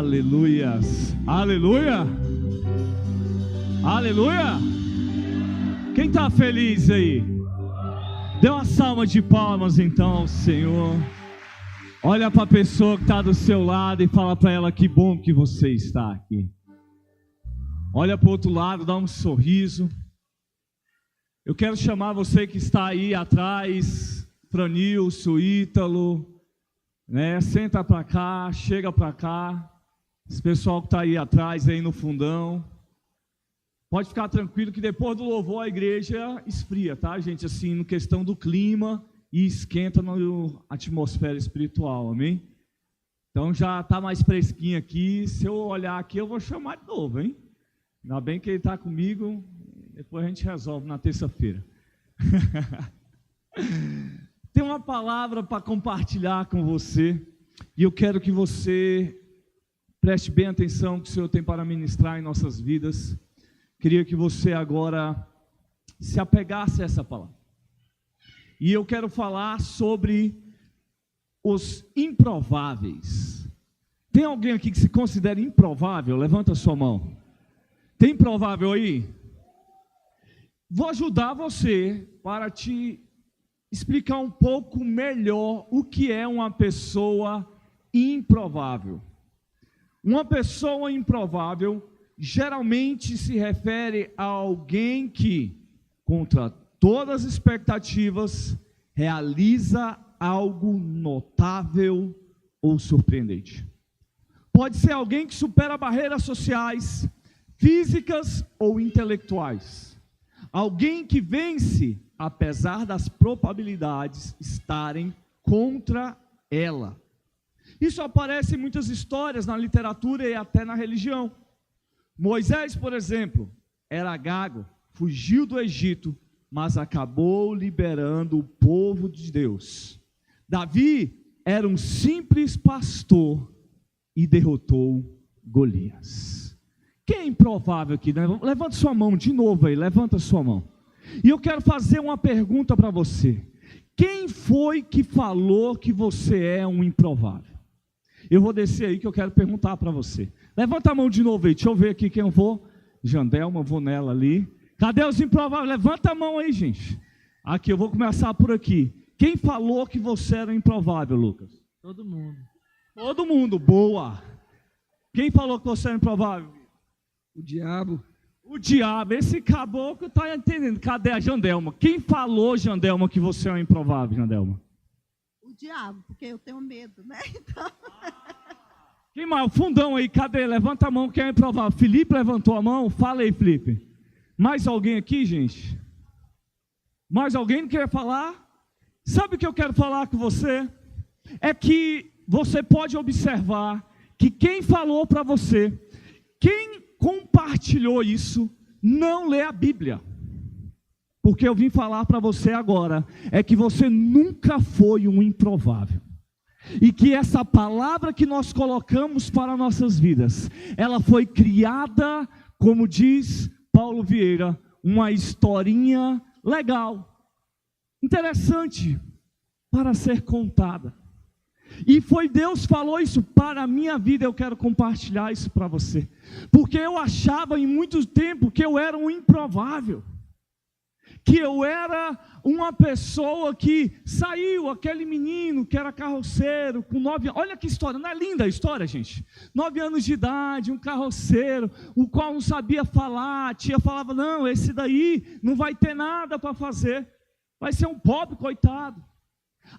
Aleluias. Aleluia. Aleluia. Quem está feliz aí? Dê uma salva de palmas então ao Senhor. Olha para a pessoa que está do seu lado e fala para ela: que bom que você está aqui. Olha para o outro lado, dá um sorriso. Eu quero chamar você que está aí atrás, Franilson, Ítalo, né? Senta para cá, chega para cá. Esse pessoal que está aí atrás, aí no fundão. Pode ficar tranquilo que depois do louvor a igreja esfria, tá, gente? Assim, no questão do clima e esquenta na atmosfera espiritual, amém? Então já está mais fresquinho aqui. Se eu olhar aqui, eu vou chamar de novo, hein? Ainda bem que ele está comigo. Depois a gente resolve na terça-feira. Tem uma palavra para compartilhar com você. E eu quero que você preste bem atenção que o Senhor tem para ministrar em nossas vidas. Queria que você agora se apegasse a essa palavra. E eu quero falar sobre os improváveis. Tem alguém aqui que se considera improvável? Levanta a sua mão. Tem improvável aí? Vou ajudar você para te explicar um pouco melhor o que é uma pessoa improvável. Uma pessoa improvável geralmente se refere a alguém que, contra todas as expectativas, realiza algo notável ou surpreendente. Pode ser alguém que supera barreiras sociais, físicas ou intelectuais. Alguém que vence, apesar das probabilidades estarem contra ela. Isso aparece em muitas histórias na literatura e até na religião. Moisés, por exemplo, era gago, fugiu do Egito, mas acabou liberando o povo de Deus. Davi era um simples pastor e derrotou Golias. Quem é improvável aqui? Levanta sua mão de novo aí, levanta sua mão. E eu quero fazer uma pergunta para você. Quem foi que falou que você é um improvável? Eu vou descer aí que eu quero perguntar para você. Levanta a mão de novo aí, deixa eu ver aqui quem eu vou. Jandelma, vou nela ali. Cadê os improváveis? Levanta a mão aí, gente. Aqui, eu vou começar por aqui. Quem falou que você era improvável, Lucas? Todo mundo. Todo mundo, boa. Quem falou que você era improvável? O diabo. O diabo, esse caboclo está entendendo. Cadê a Jandelma? Quem falou, Jandelma, que você é um improvável, Jandelma? O diabo, porque eu tenho medo, né? Então... Quem mais? O fundão aí, cadê? Levanta a mão, quem é improvável? Felipe levantou a mão? Fala aí, Felipe. Mais alguém aqui, gente? Mais alguém não quer falar? Sabe o que eu quero falar com você? É que você pode observar que quem falou para você, quem compartilhou isso, não lê a Bíblia. Porque eu vim falar para você agora, é que você nunca foi um improvável. E que essa palavra que nós colocamos para nossas vidas, ela foi criada, como diz Paulo Vieira, uma historinha legal, interessante, para ser contada. E foi Deus que falou isso para a minha vida, eu quero compartilhar isso para você. Porque eu achava em muito tempo que eu era um improvável. Que eu era uma pessoa que saiu, aquele menino que era carroceiro, com 9 anos, olha que história, não é linda a história, gente? 9 anos de idade, um carroceiro, o qual não sabia falar, a tia falava, não, esse daí não vai ter nada para fazer, vai ser um pobre coitado.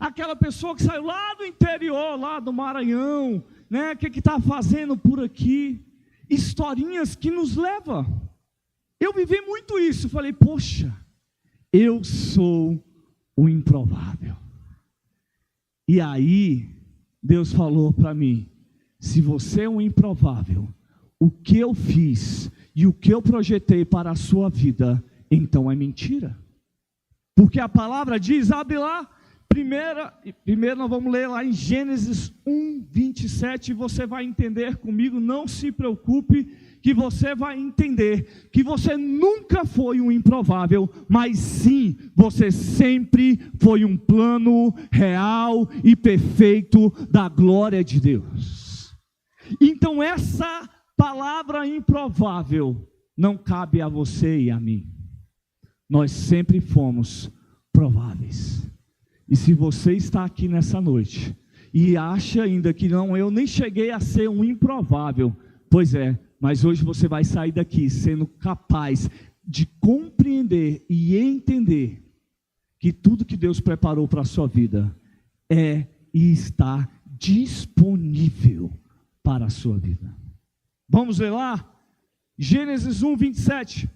Aquela pessoa que saiu lá do interior, lá do Maranhão, né, o que está fazendo por aqui? Historinhas que nos levam. Eu vivi muito isso, falei, poxa, eu sou o improvável. E aí, Deus falou para mim, se você é um improvável, o que eu fiz e o que eu projetei para a sua vida, então é mentira. Porque a palavra diz, abre lá, primeiro nós vamos ler lá em Gênesis 1, 27, e você vai entender comigo, não se preocupe, que você vai entender que você nunca foi um improvável, mas sim, você sempre foi um plano real e perfeito da glória de Deus. Então essa palavra improvável não cabe a você e a mim. Nós sempre fomos prováveis. E se você está aqui nessa noite e acha ainda que não, eu nem cheguei a ser um improvável, pois é, mas hoje você vai sair daqui sendo capaz de compreender e entender que tudo que Deus preparou para a sua vida é e está disponível para a sua vida. Vamos ver lá? Gênesis 1, 27.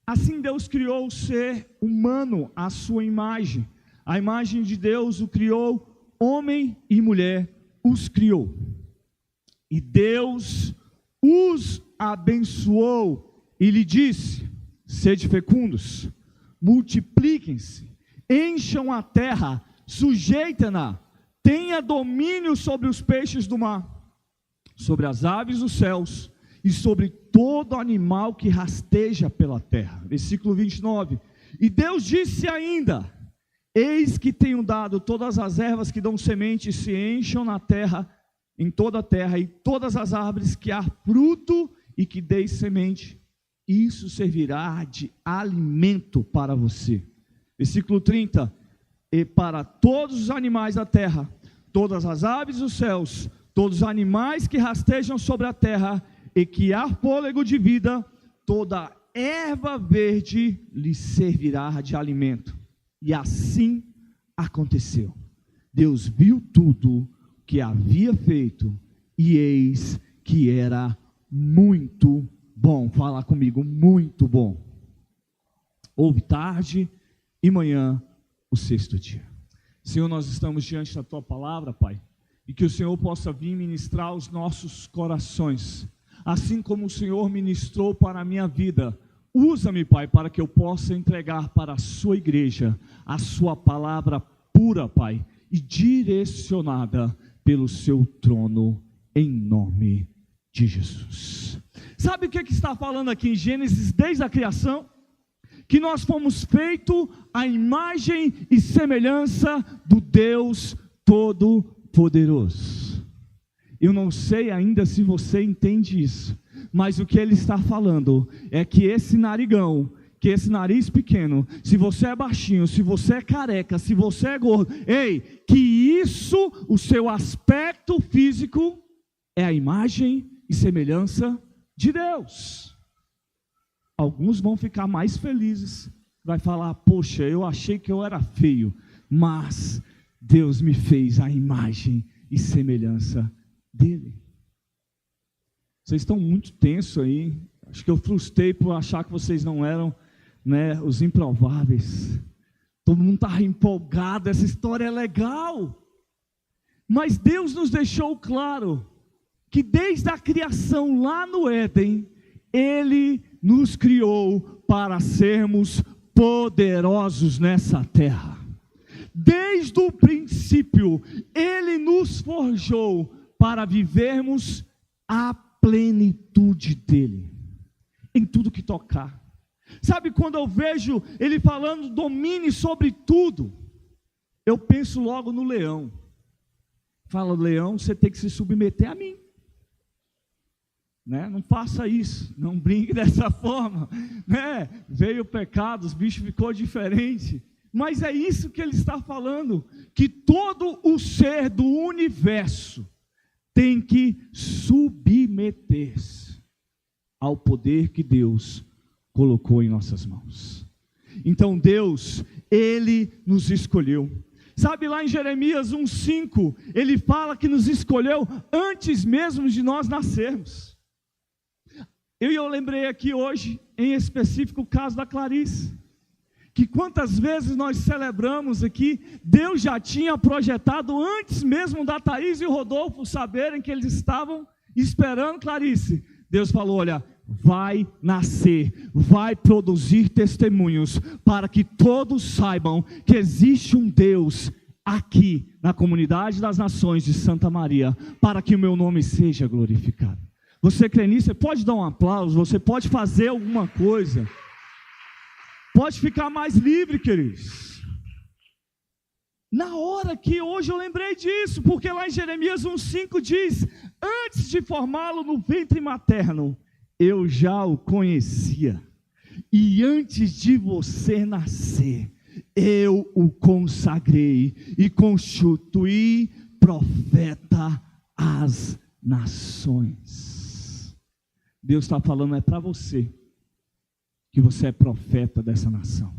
Assim Deus criou o ser humano à sua imagem. A imagem de Deus o criou, homem e mulher os criou. E Deus os abençoou e lhe disse: sede fecundos, multipliquem-se, encham a terra, sujeitem-na, tenha domínio sobre os peixes do mar, sobre as aves dos céus e sobre todo animal que rasteja pela terra. Versículo 29. E Deus disse ainda: eis que tenho dado todas as ervas que dão semente e se encham na terra, em toda a terra, e todas as árvores que há fruto e que deem semente, isso servirá de alimento para você. Versículo 30. E para todos os animais da terra, todas as aves dos céus, todos os animais que rastejam sobre a terra e que há fôlego de vida, toda erva verde lhe servirá de alimento. E assim aconteceu. Deus viu tudo que havia feito, e eis que era muito bom. Fala comigo, muito bom. Houve tarde e manhã o sexto dia. Senhor, nós estamos diante da Tua palavra, Pai, e que o Senhor possa vir ministrar os nossos corações, assim como o Senhor ministrou para a minha vida. Usa-me, Pai, para que eu possa entregar para a Sua igreja a Sua palavra pura, Pai, e direcionada pelo Seu trono, em nome de Jesus. Sabe o que está falando aqui em Gênesis, desde a criação? Que nós fomos feitos à imagem e semelhança do Deus Todo-Poderoso. Eu não sei ainda se você entende isso, mas o que ele está falando é que esse narigão, que esse nariz pequeno, se você é baixinho, se você é careca, se você é gordo, ei, que isso, o seu aspecto físico, é a imagem e semelhança de Deus. Alguns vão ficar mais felizes, vai falar: poxa, eu achei que eu era feio, mas Deus me fez a imagem e semelhança dele. Vocês estão muito tensos aí. Acho que eu frustrei por achar que vocês não eram, né, os improváveis. Todo mundo está empolgado, essa história é legal. Mas Deus nos deixou claro que desde a criação lá no Éden, Ele nos criou para sermos poderosos nessa terra. Desde o princípio, Ele nos forjou para vivermos a plenitude dEle, em tudo que tocar. Sabe, quando eu vejo Ele falando domine sobre tudo, eu penso logo no leão. Fala: leão, você tem que se submeter a mim, né? Não faça isso, não brinque dessa forma, né? Veio o pecado, os bichos ficou diferente. Mas é isso que ele está falando, que todo o ser do universo tem que submeter-se ao poder que Deus colocou em nossas mãos. Então Deus, Ele nos escolheu. Sabe, lá em Jeremias 1,5, Ele fala que nos escolheu antes mesmo de nós nascermos. Eu lembrei aqui hoje, em específico, o caso da Clarice, que quantas vezes nós celebramos aqui, Deus já tinha projetado antes mesmo da Thaís e o Rodolfo saberem que eles estavam esperando Clarice. Deus falou: olha, vai nascer, vai produzir testemunhos, para que todos saibam que existe um Deus aqui na comunidade das nações de Santa Maria, para que o meu nome seja glorificado. Você crê nisso? Você pode dar um aplauso, você pode fazer alguma coisa, pode ficar mais livre, queridos. Na hora que hoje eu lembrei disso, porque lá em Jeremias 1,5 diz: Antes de formá-lo no ventre materno, eu já o conhecia. E antes de você nascer, eu o consagrei e constituí profeta às nações. Deus está falando, é para você, que você é profeta dessa nação.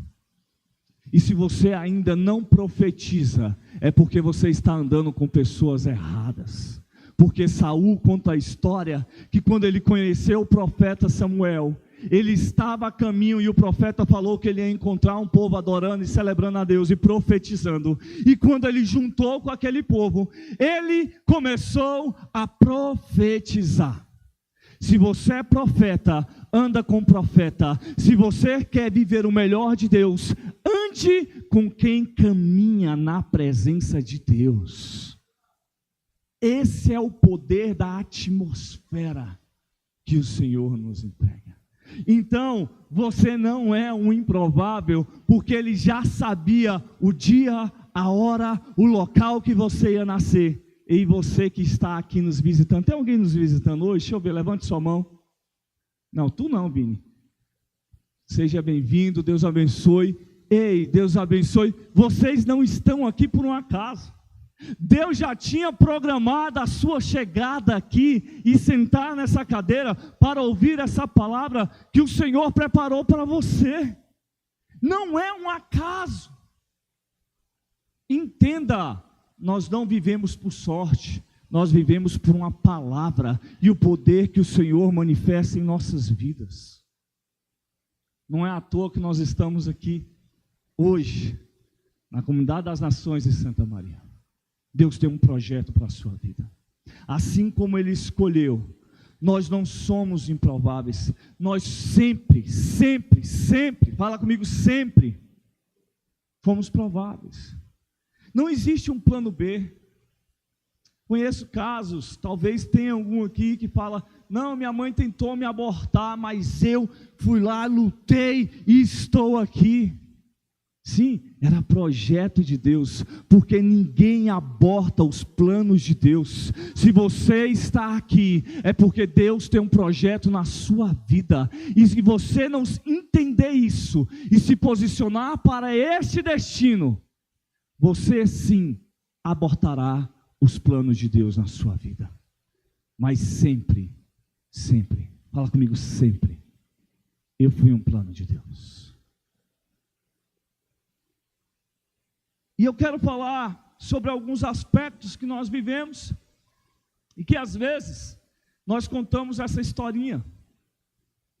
E se você ainda não profetiza, é porque você está andando com pessoas erradas. Porque Saul conta a história que quando ele conheceu o profeta Samuel, ele estava a caminho e o profeta falou que ele ia encontrar um povo adorando e celebrando a Deus e profetizando. E quando ele juntou com aquele povo, ele começou a profetizar. Se você é profeta, anda com profeta. Se você quer viver o melhor de Deus, ande com quem caminha na presença de Deus. Esse é o poder da atmosfera que o Senhor nos entrega. Então, você não é um improvável, porque ele já sabia o dia, a hora, o local que você ia nascer. E você que está aqui nos visitando, tem alguém nos visitando hoje? Deixa eu ver, levante sua mão. Não, tu não, Vini. Seja bem-vindo, Deus abençoe. Ei, Deus abençoe. Vocês não estão aqui por um acaso. Deus já tinha programado a sua chegada aqui e sentar nessa cadeira para ouvir essa palavra que o Senhor preparou para você. Não é um acaso. Entenda, nós não vivemos por sorte, nós vivemos por uma palavra e o poder que o Senhor manifesta em nossas vidas. Não é à toa que nós estamos aqui hoje, na Comunidade das Nações de Santa Maria. Deus tem um projeto para a sua vida. Assim como Ele escolheu, nós não somos improváveis. Nós sempre, fala comigo, sempre fomos prováveis. Não existe um plano B. Conheço casos, talvez tenha algum aqui que fala, não, minha mãe tentou me abortar, mas eu fui lá, lutei e estou aqui. Sim, era projeto de Deus, porque ninguém aborta os planos de Deus. Se você está aqui, é porque Deus tem um projeto na sua vida, e se você não entender isso, e se posicionar para este destino, você sim abortará os planos de Deus na sua vida. Mas sempre, fala comigo, sempre, eu fui um plano de Deus. E eu quero falar sobre alguns aspectos que nós vivemos e que às vezes nós contamos essa historinha.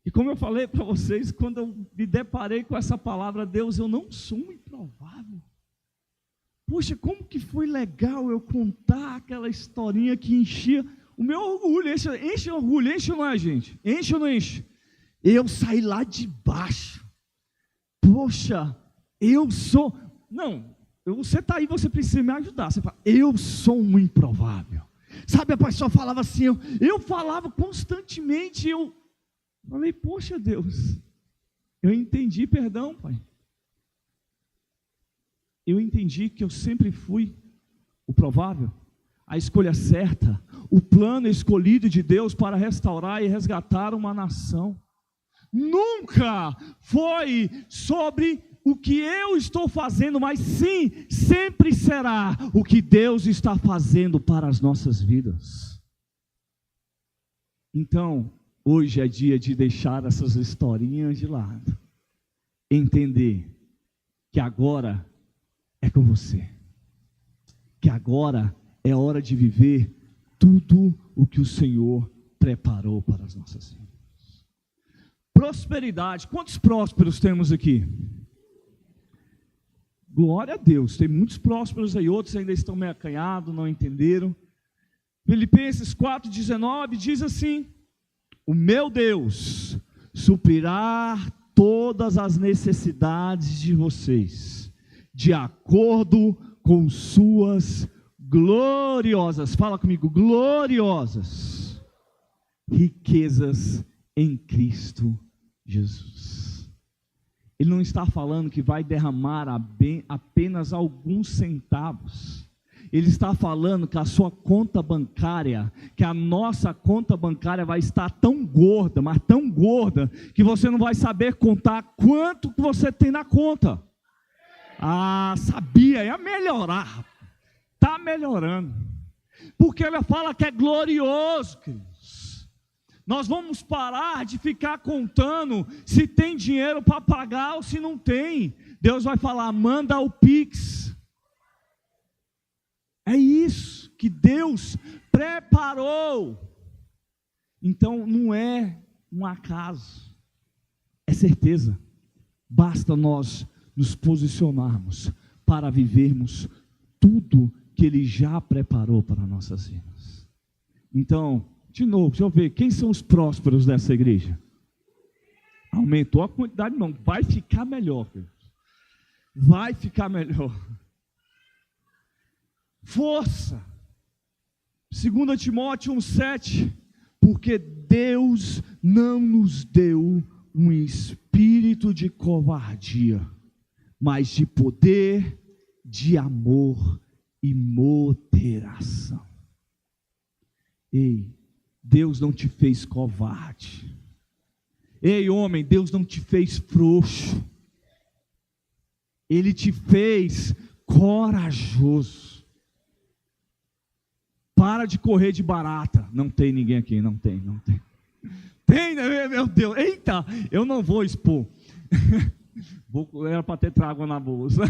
E como eu falei para vocês, quando eu me deparei com essa palavra, Deus, eu não sou um improvável. Poxa, como que foi legal eu contar aquela historinha que enchia o meu orgulho, enche orgulho, enche ou não é, gente? Enche ou não enche? Eu saí lá de baixo. Poxa, eu sou... Não... Você está aí, você precisa me ajudar. Você fala, eu sou um improvável. Sabe, a pessoa falava assim, eu falava constantemente, eu falei, poxa Deus, eu entendi, perdão, Pai. Eu entendi que eu sempre fui o provável, a escolha certa, o plano escolhido de Deus para restaurar e resgatar uma nação. Nunca foi sobre o que eu estou fazendo, mas sim, sempre será o que Deus está fazendo para as nossas vidas. Então, hoje é dia de deixar essas historinhas de lado, entender que agora é com você, que agora é hora de viver tudo o que o Senhor preparou para as nossas vidas. Prosperidade, quantos prósperos temos aqui? Glória a Deus, tem muitos prósperos aí, outros ainda estão meio acanhados, não entenderam. Filipenses 4,19 diz assim, o meu Deus suprirá todas as necessidades de vocês, de acordo com suas gloriosas, fala comigo, gloriosas, riquezas em Cristo Jesus. Ele não está falando que vai derramar apenas alguns centavos. Ele está falando que a sua conta bancária, que a nossa conta bancária vai estar tão gorda, mas tão gorda, que você não vai saber contar quanto que você tem na conta. Ah, sabia, ia melhorar. Está melhorando. Porque ele fala que é glorioso, queridos. Nós vamos parar de ficar contando se tem dinheiro para pagar ou se não tem. Deus vai falar, manda o Pix. É isso que Deus preparou. Então não é um acaso, é certeza. Basta nós nos posicionarmos para vivermos tudo que Ele já preparou para nossas vidas. Então, de novo, deixa eu ver, quem são os prósperos dessa igreja? Aumentou a quantidade, não, vai ficar melhor, vai ficar melhor. Força. 2 Timóteo 1,7, porque Deus não nos deu um espírito de covardia, mas de poder, de amor e moderação. Ei, Deus não te fez covarde. Ei, homem, Deus não te fez frouxo. Ele te fez corajoso. Para de correr de barata. Não tem ninguém aqui, não tem. Tem, meu Deus, eita, eu não vou expor. Era para ter trago na bolsa.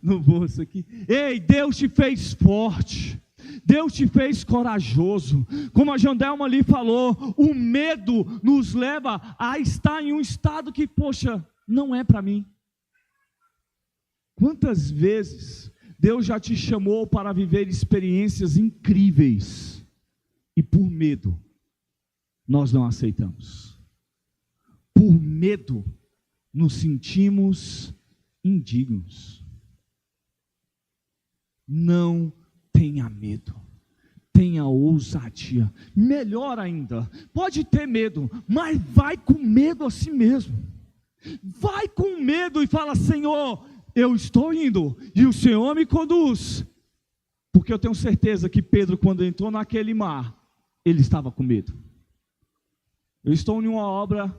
No bolso aqui. Ei, Deus te fez forte. Deus te fez corajoso. Como a Jandelma ali falou, o medo nos leva a estar em um estado que, poxa, não é para mim. Quantas vezes Deus já te chamou para viver experiências incríveis e por medo nós não aceitamos. Por medo nos sentimos indignos. Não tenha medo, tenha ousadia. Melhor ainda, pode ter medo, mas vai com medo a si mesmo. Vai com medo e fala, Senhor, eu estou indo, e o Senhor me conduz. Porque eu tenho certeza que Pedro, quando entrou naquele mar, ele estava com medo. Eu estou em uma obra,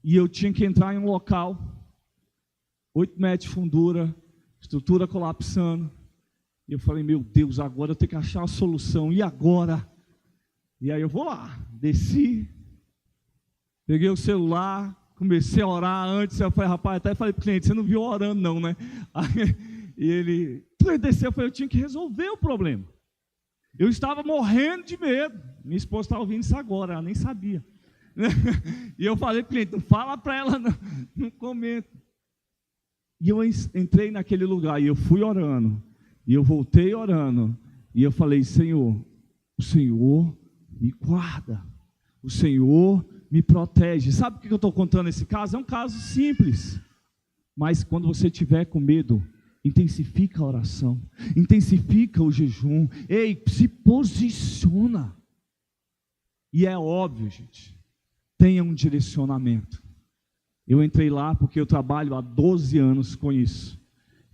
e eu tinha que entrar em um local, 8 metros de fundura, estrutura colapsando, e eu falei, meu Deus, agora eu tenho que achar uma solução, e agora? E aí eu vou lá, desci, peguei o celular, comecei a orar antes, eu falei, rapaz, até falei para o cliente, você não viu orando não, né? Aí, e ele desceu, eu falei, eu tinha que resolver o problema. Eu estava morrendo de medo. Minha esposa está ouvindo isso agora, ela nem sabia. E eu falei para o cliente, não fala para ela não comenta. E eu entrei naquele lugar, e eu fui orando, e eu voltei orando, e eu falei, Senhor, o Senhor me guarda, o Senhor me protege. Sabe por que eu estou contando esse caso? É um caso simples, mas quando você estiver com medo, intensifica a oração, intensifica o jejum. Ei, se posiciona. E é óbvio, gente, tenha um direcionamento. Eu entrei lá porque eu trabalho há 12 anos com isso,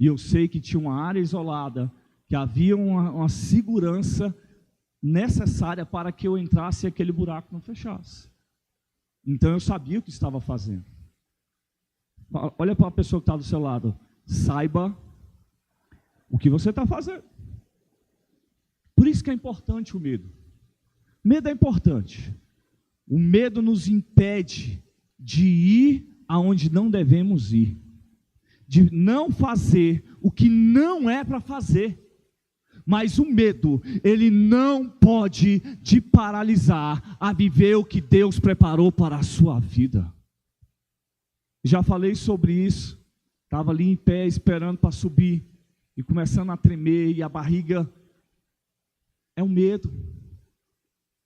e eu sei que tinha uma área isolada, que havia uma segurança necessária para que eu entrasse e aquele buraco não fechasse. Então eu sabia o que estava fazendo. Olha para a pessoa que está do seu lado. Saiba o que você está fazendo. Por isso que é importante o medo. Medo é importante. O medo nos impede de ir aonde não devemos ir. De não fazer o que não é para fazer. Mas o medo, ele não pode te paralisar a viver o que Deus preparou para a sua vida. Já falei sobre isso, estava ali em pé esperando para subir, e começando a tremer, e a barriga, é o medo.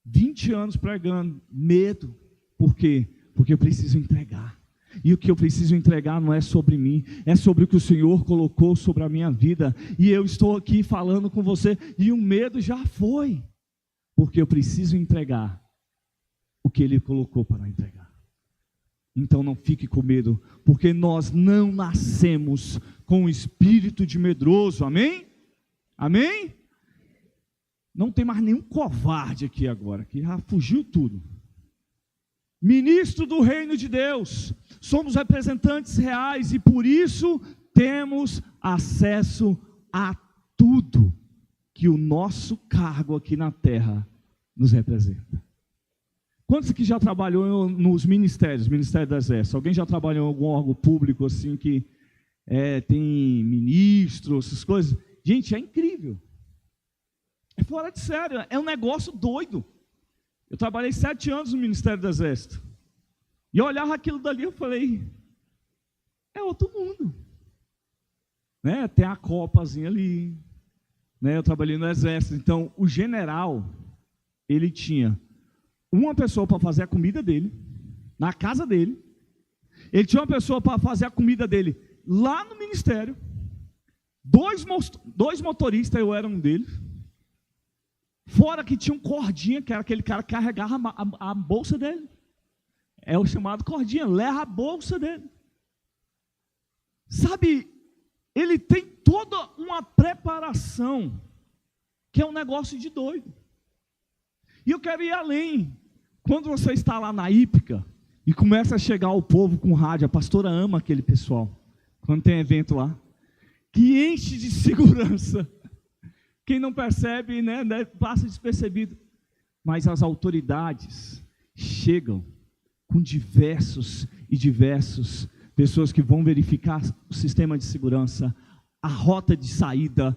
20 anos pregando, medo. Por quê? Porque eu preciso entregar. E o que eu preciso entregar não é sobre mim, é sobre o que o Senhor colocou sobre a minha vida. E eu estou aqui falando com você, e o medo já foi, porque eu preciso entregar o que Ele colocou para entregar. Então não fique com medo, porque nós não nascemos com o espírito de medroso, amém? Amém? Não tem mais nenhum covarde aqui agora, que já fugiu tudo. Ministro do reino de Deus, somos representantes reais e por isso temos acesso a tudo que o nosso cargo aqui na terra nos representa. Quantos aqui já trabalhou nos ministérios, Ministério do Exército? Alguém já trabalhou em algum órgão público assim que tem ministro, essas coisas? Gente, é incrível. É fora de sério, é um negócio doido. Eu trabalhei 7 anos no Ministério do Exército. E eu olhava aquilo dali, eu falei, é outro mundo. Né? Tem a copazinha ali. Né? Eu trabalhei no Exército. Então, o general, ele tinha uma pessoa para fazer a comida dele, na casa dele. Ele tinha uma pessoa para fazer a comida dele lá no ministério. Dois motoristas, eu era um deles. Fora que tinha um cordinha, que era aquele cara que carregava a bolsa dele. É o chamado cordinha, leva a bolsa dele. Sabe, ele tem toda uma preparação, que é um negócio de doido. E eu quero ir além. Quando você está lá na hípica, e começa a chegar o povo com rádio, a pastora ama aquele pessoal, quando tem evento lá, que enche de segurança. Quem não percebe, né, passa despercebido. Mas as autoridades chegam com diversos pessoas que vão verificar o sistema de segurança, a rota de saída.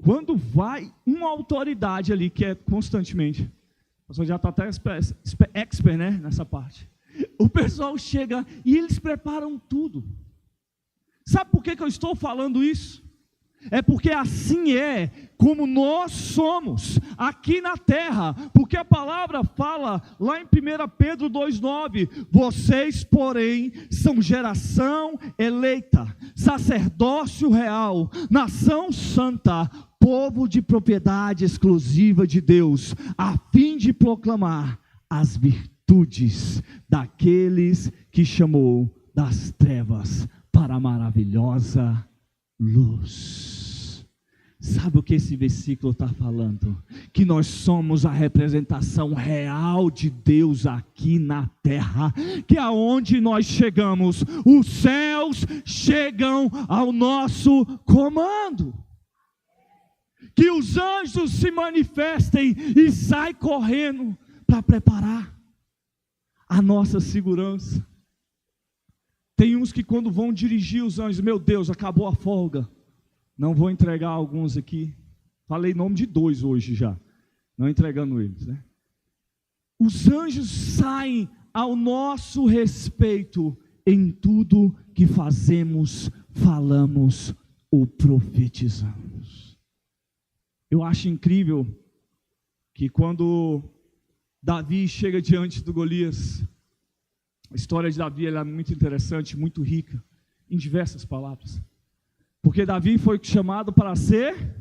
Quando vai uma autoridade ali, que é constantemente, o pessoal já está até expert, né, nessa parte. O pessoal chega e eles preparam tudo. Sabe por que eu estou falando isso? É porque assim é como nós somos aqui na terra, porque a palavra fala lá em 1 Pedro 2,9, vocês porém são geração eleita, sacerdócio real, nação santa, povo de propriedade exclusiva de Deus, a fim de proclamar as virtudes daqueles que chamou das trevas para a maravilhosa luz. Sabe o que esse versículo está falando? Que nós somos a representação real de Deus aqui na terra, que aonde nós chegamos, os céus chegam ao nosso comando. Que os anjos se manifestem e saem correndo para preparar a nossa segurança. Tem uns que quando vão dirigir os anjos, meu Deus, acabou a folga. Não vou entregar alguns aqui. Falei nome de 2 hoje já. Não entregando eles, né? Os anjos saem ao nosso respeito em tudo que fazemos, falamos ou profetizamos. Eu acho incrível que quando Davi chega diante do Golias, a história de Davi ela é muito interessante, muito rica, em diversas palavras. Porque Davi foi chamado para ser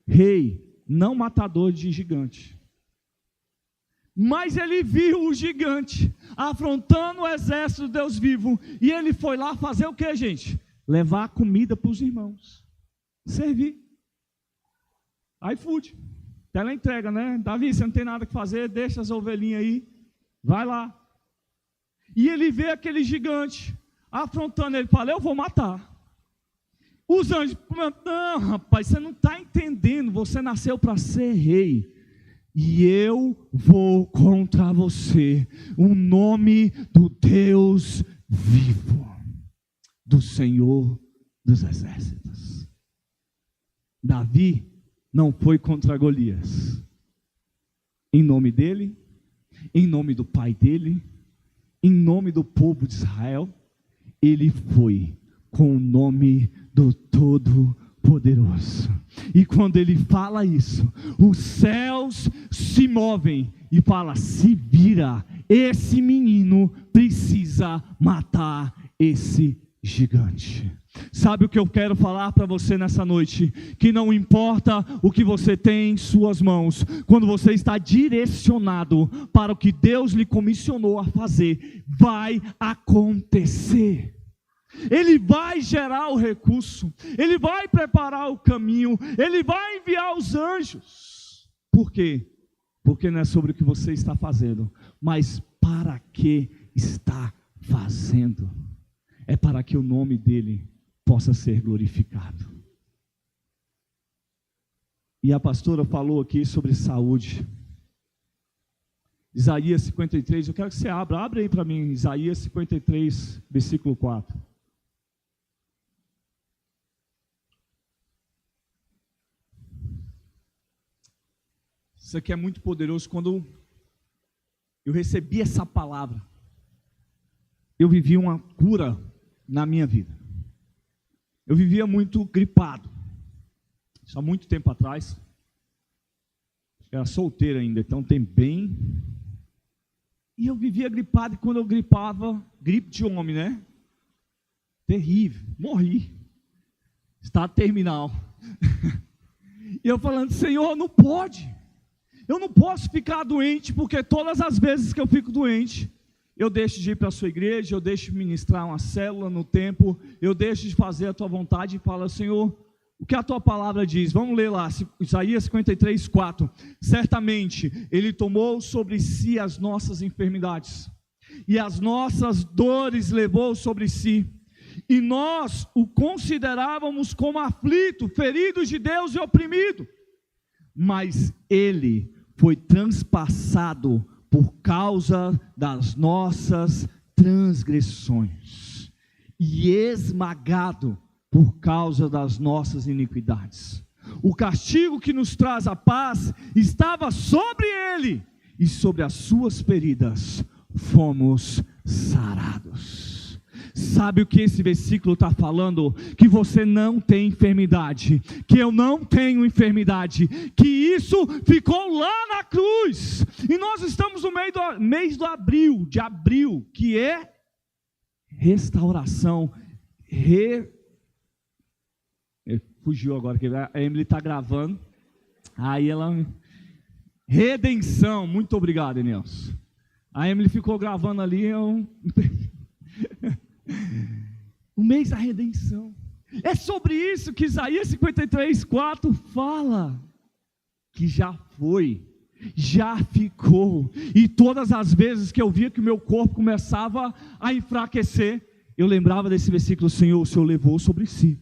rei, não matador de gigante. Mas ele viu o gigante afrontando o exército de Deus vivo, e ele foi lá fazer o que, gente? Levar comida para os irmãos, servir. iFood, ela entrega, né? Davi, você não tem nada que fazer, deixa as ovelhinhas aí, vai lá. E ele vê aquele gigante afrontando, ele fala, eu vou matar. Os anjos, não rapaz, você não está entendendo, você nasceu para ser rei, e eu vou contra você, o nome do Deus vivo, do Senhor dos exércitos. Davi não foi contra Golias, em nome dele, em nome do pai dele, em nome do povo de Israel, ele foi com o nome do Todo-Poderoso. E quando ele fala isso, os céus se movem e fala, se vira, esse menino precisa matar esse gigante. Sabe o que eu quero falar para você nessa noite? Que não importa o que você tem em suas mãos, quando você está direcionado para o que Deus lhe comissionou a fazer, vai acontecer. Ele vai gerar o recurso, Ele vai preparar o caminho, Ele vai enviar os anjos. Por quê? Porque não é sobre o que você está fazendo, mas para que está fazendo. É para que o nome dEle possa ser glorificado. E a pastora falou aqui sobre saúde. Isaías 53, eu quero que você abre aí para mim, Isaías 53, versículo 4. Isso aqui é muito poderoso. Quando eu recebi essa palavra, eu vivi uma cura na minha vida. Eu vivia muito gripado. Isso há muito tempo atrás. Era solteiro ainda, então tem bem. E eu vivia gripado, e quando eu gripava, gripe de homem, né? Terrível, morri. Estado terminal. E eu falando, Senhor, não pode. Eu não posso ficar doente, porque todas as vezes que eu fico doente, eu deixo de ir para a sua igreja, eu deixo de ministrar uma célula no templo, eu deixo de fazer a tua vontade e falo, Senhor, o que a tua palavra diz? Vamos ler lá, Isaías 53, 4. Certamente, Ele tomou sobre si as nossas enfermidades, e as nossas dores levou sobre si, e nós o considerávamos como aflito, ferido de Deus e oprimido, mas Ele foi transpassado por causa das nossas transgressões, e esmagado por causa das nossas iniquidades. O castigo que nos traz a paz estava sobre Ele, e sobre as suas feridas fomos sarados. Sabe o que esse versículo está falando? Que você não tem enfermidade, que eu não tenho enfermidade, que isso ficou lá na cruz. E nós estamos no mês de abril, que é restauração, fugiu agora, que a Emily está gravando, aí ela, redenção, muito obrigado, Enelson. A Emily ficou gravando ali, o mês da redenção, é sobre isso que Isaías 53, 4 fala, que já foi, já ficou, e todas as vezes que eu via que o meu corpo começava a enfraquecer, eu lembrava desse versículo, Senhor, o Senhor levou sobre si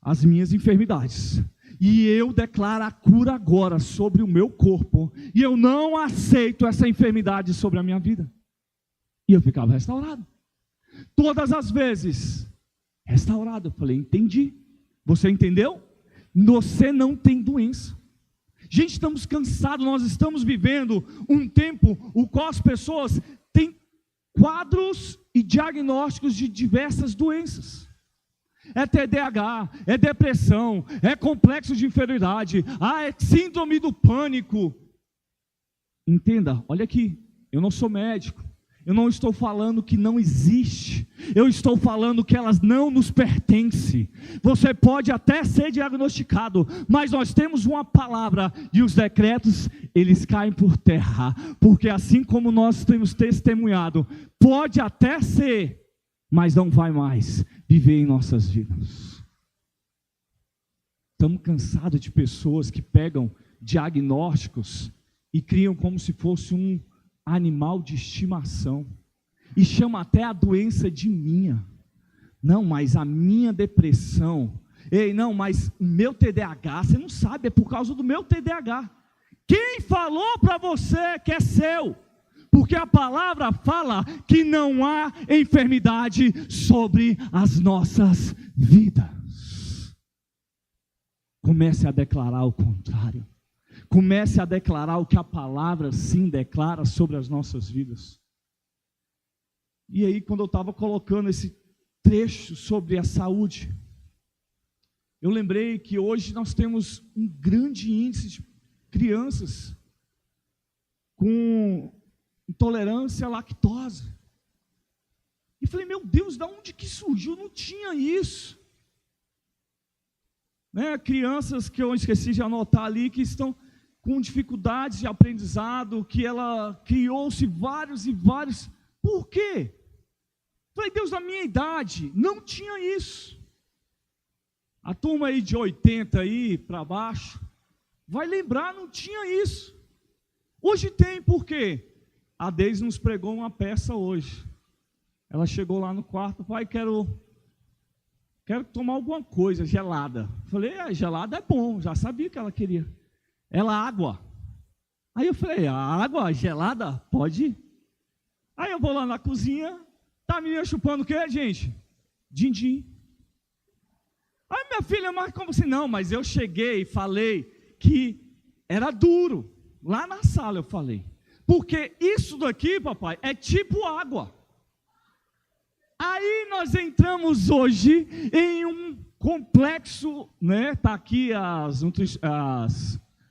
as minhas enfermidades, e eu declaro a cura agora sobre o meu corpo, e eu não aceito essa enfermidade sobre a minha vida, e eu ficava restaurado, todas as vezes, restaurado. Eu falei, entendi, você entendeu? Você não tem doença. Gente, estamos cansados, nós estamos vivendo um tempo, o qual as pessoas têm quadros e diagnósticos de diversas doenças. É TDAH, é depressão, é complexo de inferioridade, é síndrome do pânico. Entenda, olha aqui, eu não sou médico, eu não estou falando que não existe, eu estou falando que elas não nos pertencem. Você pode até ser diagnosticado, mas nós temos uma palavra, e os decretos, eles caem por terra, porque assim como nós temos testemunhado, pode até ser, mas não vai mais viver em nossas vidas. Estamos cansados de pessoas que pegam diagnósticos e criam como se fosse um animal de estimação, e chama até a doença de minha. Não, mas a minha depressão, não, mas o meu TDAH, você não sabe, é por causa do meu TDAH. Quem falou para você que é seu? Porque a palavra fala que não há enfermidade sobre as nossas vidas. Comece a declarar o contrário. Comece a declarar o que a palavra sim declara sobre as nossas vidas. E aí, quando eu estava colocando esse trecho sobre a saúde, eu lembrei que hoje nós temos um grande índice de crianças com intolerância à lactose. E falei, meu Deus, de onde que surgiu? Não tinha isso. Crianças que eu esqueci de anotar ali, que estão com dificuldades de aprendizado, que ela criou-se vários e vários. Por quê? Falei, Deus, na minha idade, não tinha isso. A turma aí de 80 aí para baixo, vai lembrar, não tinha isso. Hoje tem, por quê? A Deise nos pregou uma peça hoje. Ela chegou lá no quarto, pai, quero tomar alguma coisa gelada. Falei, gelada é bom, já sabia que ela queria. Ela, água. Aí eu falei, a água gelada? Pode ir. Aí eu vou lá na cozinha, tá a menina chupando o quê, gente? Din-din. Aí minha filha, mas como assim? Não, mas eu cheguei e falei que era duro. Lá na sala eu falei. Porque isso daqui, papai, é tipo água. Aí nós entramos hoje em um complexo, né? Tá aqui as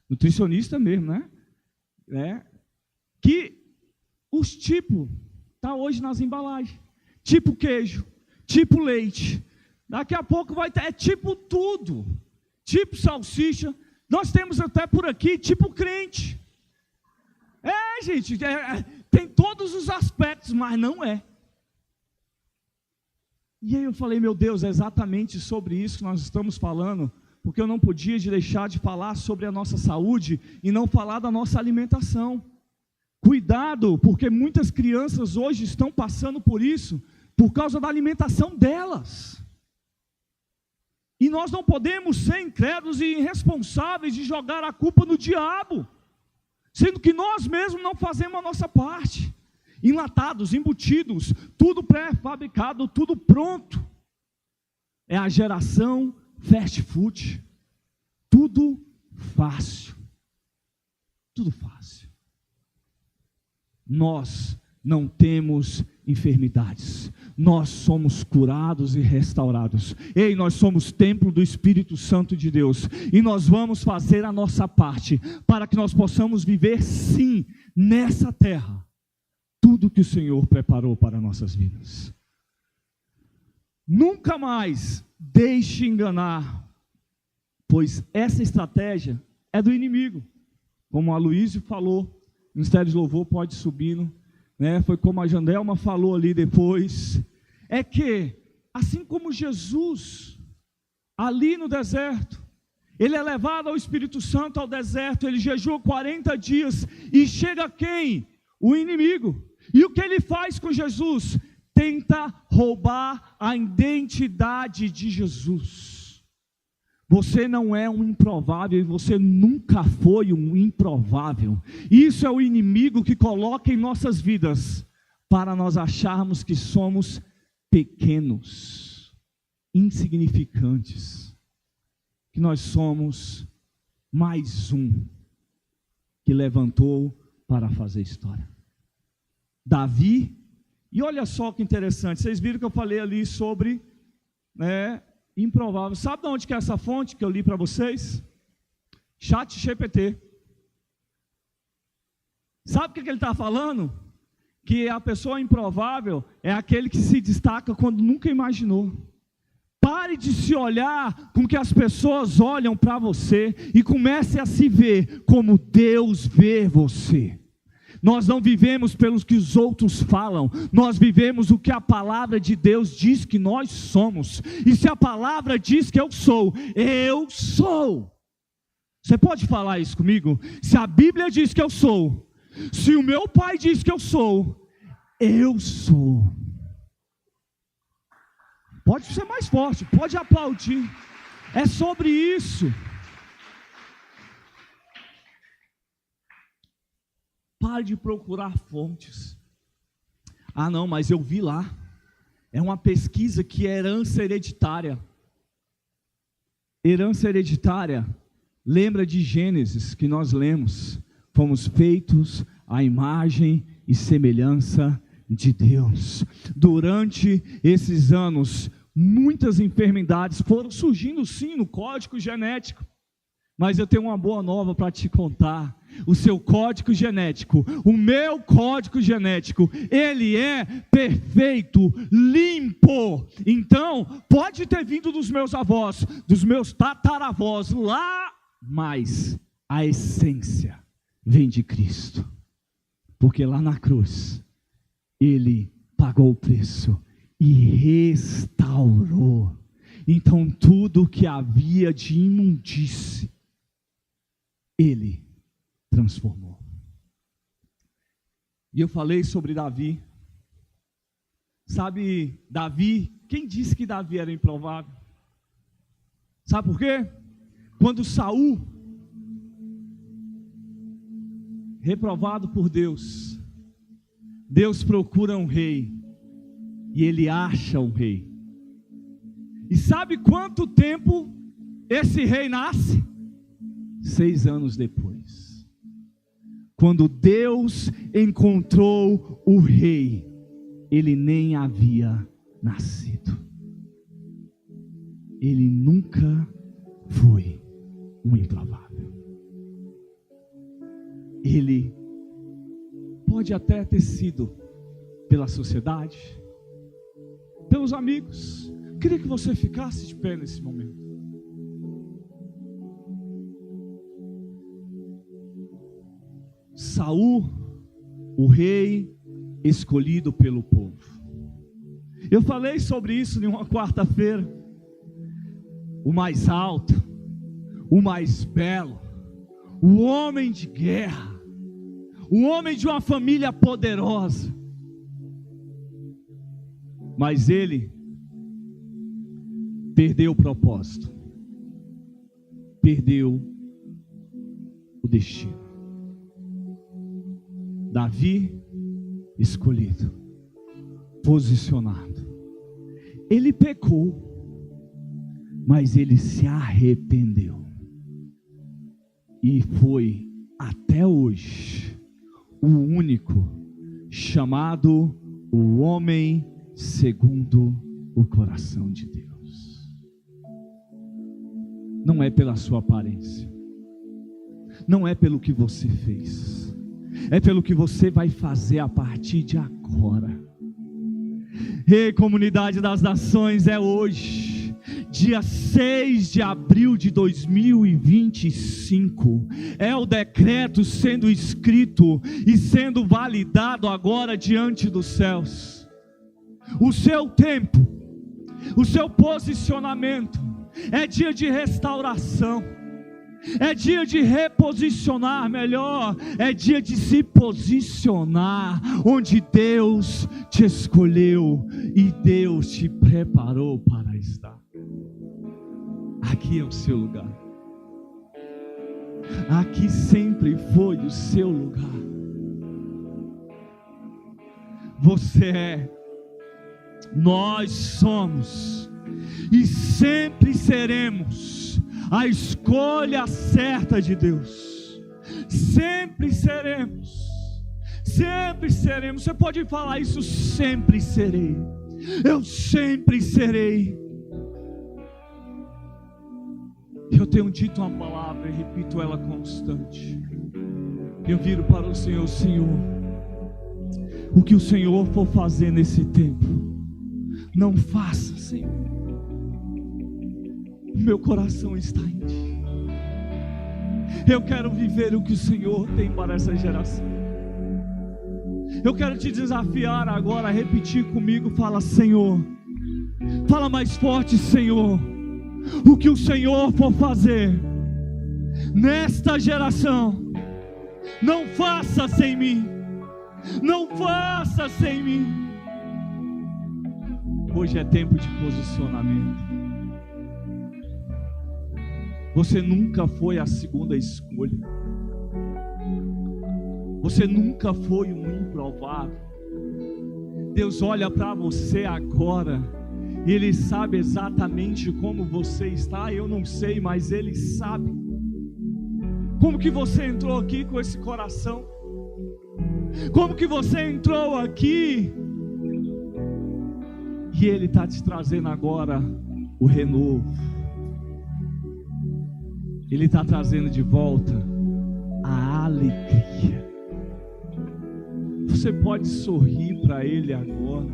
nutricionistas mesmo, né? Que os tipos tá hoje nas embalagens. Tipo queijo, tipo leite. Daqui a pouco vai ter, tipo tudo. Tipo salsicha. Nós temos até por aqui, tipo crente. Gente, tem todos os aspectos, mas não é. E aí eu falei, meu Deus, é exatamente sobre isso que nós estamos falando, porque eu não podia deixar de falar sobre a nossa saúde e não falar da nossa alimentação. Cuidado, porque muitas crianças hoje estão passando por isso, por causa da alimentação delas. E nós não podemos ser incrédulos e irresponsáveis de jogar a culpa no diabo, sendo que nós mesmos não fazemos a nossa parte. Enlatados, embutidos, tudo pré-fabricado, tudo pronto. É a geração fast food. Tudo fácil. Tudo fácil. Nós não temos enfermidades. Nós somos curados e restaurados. Ei, nós somos templo do Espírito Santo de Deus. E nós vamos fazer a nossa parte para que nós possamos viver, sim, nessa terra, tudo que o Senhor preparou para nossas vidas. Nunca mais deixe enganar, pois essa estratégia é do inimigo. Como a Luísio falou, o Ministério de Louvor pode subindo, né? Foi como a Jandelma falou ali depois. É que, assim como Jesus, ali no deserto, ele é levado ao Espírito Santo ao deserto, ele jejua 40 dias, e chega quem? O inimigo. E o que ele faz com Jesus? Tenta roubar a identidade de Jesus. Você não é um improvável e você nunca foi um improvável. Isso é o inimigo que coloca em nossas vidas para nós acharmos que somos pequenos, insignificantes, que nós somos mais um que levantou para fazer história. Davi, e olha só que interessante, vocês viram que eu falei ali sobre, improvável. Sabe de onde que é essa fonte que eu li para vocês? ChatGPT. Sabe o que ele está falando? Que a pessoa improvável é aquele que se destaca quando nunca imaginou. Pare de se olhar com que as pessoas olham para você e comece a se ver como Deus vê você. Nós não vivemos pelos que os outros falam, nós vivemos o que a palavra de Deus diz que nós somos. E se a palavra diz que eu sou, eu sou. Você pode falar isso comigo? Se a Bíblia diz que eu sou, se o meu pai diz que eu sou, eu sou. Pode ser mais forte, pode aplaudir. É sobre isso. Pare de procurar fontes. Ah não, mas eu vi lá. É uma pesquisa que é herança hereditária. Herança hereditária. Lembra de Gênesis que nós lemos. Fomos feitos à imagem e semelhança de Deus. Durante esses anos, muitas enfermidades foram surgindo sim no código genético. Mas eu tenho uma boa nova para te contar. O seu código genético, o meu código genético, ele é perfeito, limpo. Então, pode ter vindo dos meus avós, dos meus tataravós lá, mas a essência vem de Cristo. Porque lá na cruz, ele pagou o preço e restaurou. Então tudo que havia de imundície, Ele transformou. E eu falei sobre Davi. Sabe, Davi, quem disse que Davi era improvável? Sabe por quê? Quando Saul, reprovado por Deus, Deus procura um rei, e ele acha um rei. E sabe quanto tempo esse rei nasce? 6 anos depois. Quando Deus encontrou o rei, ele nem havia nascido. Ele nunca foi um improvável. Ele pode até ter sido pela sociedade, pelos amigos. Queria que você ficasse de pé nesse momento. Saul, o rei escolhido pelo povo. Eu falei sobre isso em uma quarta-feira. O mais alto, o mais belo, o homem de guerra, o homem de uma família poderosa. Mas ele perdeu o propósito, perdeu o destino. Davi, escolhido, posicionado, ele pecou, mas ele se arrependeu, e foi até hoje o único chamado o homem segundo o coração de Deus. Não é pela sua aparência, não é pelo que você fez, é pelo que você vai fazer a partir de agora. Ei, comunidade das nações, é hoje, dia 6 de abril de 2025, é o decreto sendo escrito e sendo validado agora diante dos céus. O seu tempo, o seu posicionamento, é dia de restauração, é dia de reposicionar melhor, é dia de se posicionar onde Deus te escolheu e Deus te preparou para estar. Aqui é o seu lugar, aqui sempre foi o seu lugar. Você é, nós somos e sempre seremos a escolha certa de Deus. Sempre seremos, sempre seremos. Você pode falar isso: sempre serei, eu sempre serei. Eu tenho dito uma palavra e repito ela constante. Eu viro para o Senhor: Senhor, o que o Senhor for fazer nesse tempo, não faça, Senhor. Meu coração está em Ti. Eu quero viver o que o Senhor tem para essa geração. Eu quero te desafiar agora a repetir comigo. Fala: Senhor. Fala mais forte: Senhor, o que o Senhor for fazer nesta geração, não faça sem mim. Não faça sem mim. Hoje é tempo de posicionamento. Você nunca foi a segunda escolha. Você nunca foi um improvável. Deus olha para você agora e Ele sabe exatamente como você está. Eu não sei, mas Ele sabe. Como que você entrou aqui com esse coração? Como que você entrou aqui? E Ele está te trazendo agora o renovo. Ele está trazendo de volta a alegria. Você pode sorrir para Ele agora.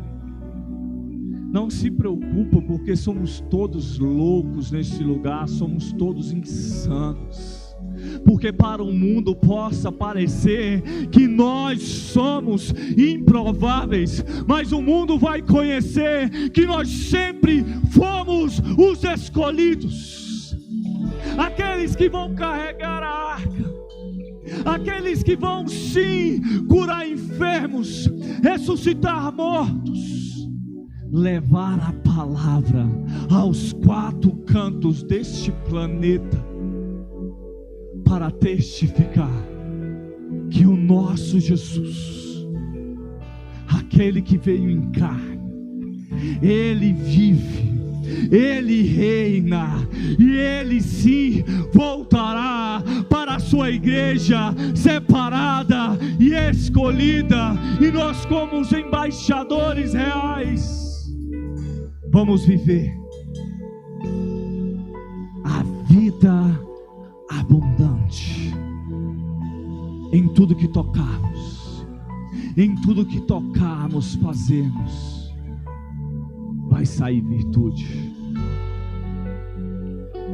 Não se preocupa, porque somos todos loucos nesse lugar, somos todos insanos. porque para o mundo possa parecer que nós somos improváveis, mas o mundo vai conhecer que nós sempre fomos os escolhidos, aqueles que vão carregar a arca, aqueles que vão sim curar enfermos, ressuscitar mortos, levar a palavra aos quatro cantos deste planeta, para testificar que o nosso Jesus, aquele que veio em carne, Ele vive, Ele reina, e Ele sim voltará para a sua igreja separada e escolhida, e nós, como os embaixadores reais, vamos viver a vida abundante em tudo que tocarmos, em tudo que tocarmos, fazermos, vai sair virtude,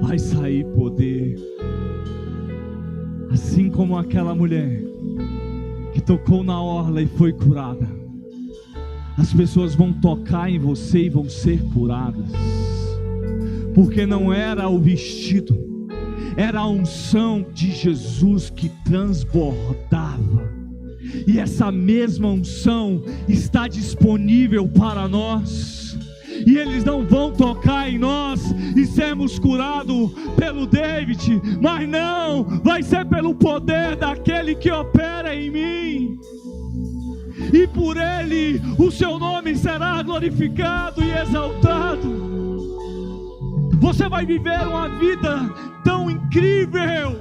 vai sair poder, assim como aquela mulher que tocou na orla e foi curada. As pessoas vão tocar em você e vão ser curadas, porque não era o vestido, era a unção de Jesus que transbordava, e essa mesma unção está disponível para nós, e eles não vão tocar em nós e sermos curados pelo David, mas não, vai ser pelo poder daquele que opera em mim, e por ele o seu nome será glorificado e exaltado. Você vai viver uma vida tão incrível,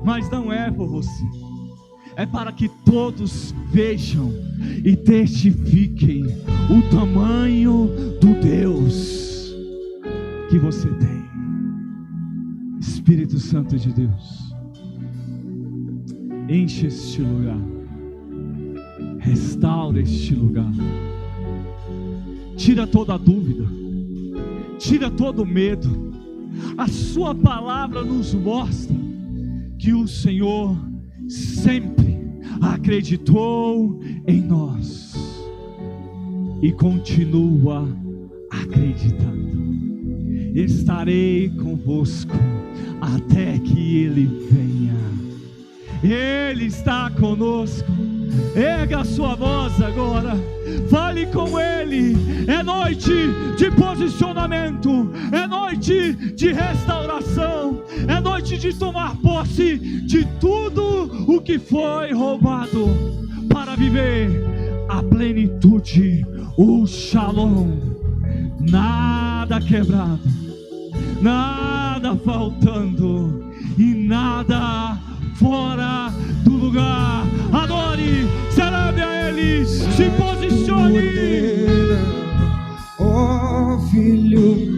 mas não é por você, é para que todos vejam e testifiquem o tamanho do Deus que você tem. Espírito Santo de Deus, enche este lugar, restaura este lugar, tira toda a dúvida, tira todo o medo. A sua palavra nos mostra que o Senhor sempre acreditou em nós e continua acreditando. Estarei convosco até que Ele venha. Ele está conosco. Erga a sua voz agora, fale com Ele. É noite de posicionamento, é noite de restauração, é noite de tomar posse de tudo o que foi roubado, para viver a plenitude, o shalom. Nada quebrado, nada faltando e nada fora do lugar. Adore, celebre a Ele, se posicione. Ó Filho